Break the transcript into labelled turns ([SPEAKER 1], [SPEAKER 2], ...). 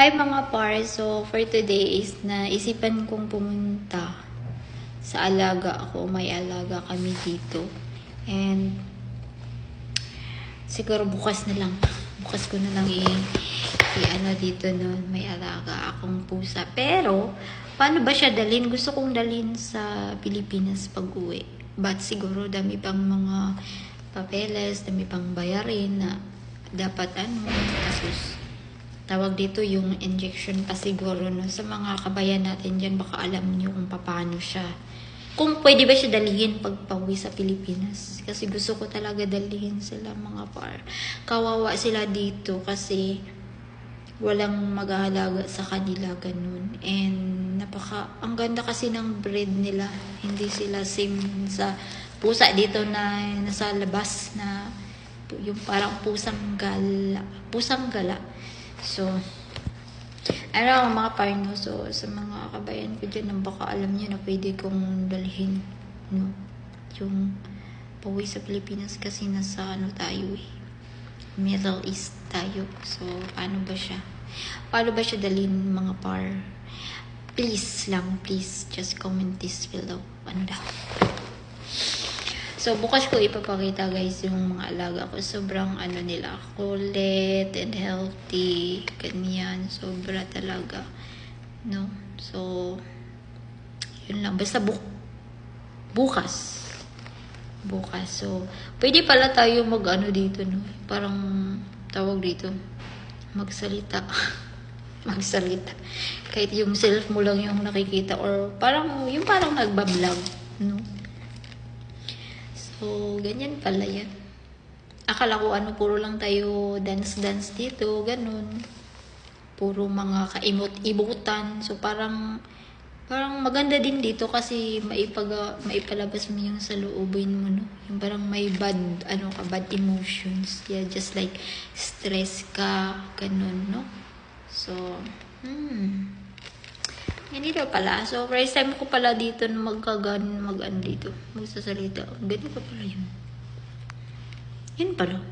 [SPEAKER 1] Hi mga par, so for today is naisipan kong pumunta sa alaga ako. May alaga kami dito. And siguro bukas na lang. Bukas ko na lang i-ano dito noon. May alaga akong pusa. Pero, paano ba siya dalhin? Gusto kong dalhin sa Pilipinas pag uwi. But siguro dami pang mga papeles, dami pang bayarin na dapat kasus. Tawag dito yung injection pa siguro, no? Sa mga kabayan natin dyan, baka alam niyo kung paano siya. Kung pwede ba siya dalhin pag pauwi sa Pilipinas. Kasi gusto ko talaga dalhin sila mga par. Kawawa sila dito kasi walang mag-aalaga sa kanila ganun. And ang ganda kasi ng breed nila. Hindi sila same sa pusa dito na nasa labas na yung parang pusang gala. So, mga parno, so sa mga kabayan ko dyan, baka alam nyo na pwede kong dalhin, no, yung pauwi sa Pilipinas kasi nasa tayo Middle East tayo. So, paano ba siya dalhin mga par? Please, just comment this below. So, bukas ko ipapakita guys yung mga alaga ko. Sobrang nila, kulit and healthy. Ganyan. Sobra talaga. No? So, yun lang. Basta bukas. So, pwede pala tayo dito, no? Parang, tawag dito, magsalita. Kahit yung self mo lang yung nakikita or parang nagbablog, no? So, ganyan pala yan. Akala ko puro lang tayo dance dito, ganun. Puro mga kaimot-ibutan. So, parang maganda din dito kasi maipalabas mo yung sa loobin mo, no? Yung parang may bad emotions. Yeah, just like stress ka, ganun, no? So, ganito pala. So, first time ko pala dito na magsasalita. Ganito pala yun. Yun pala.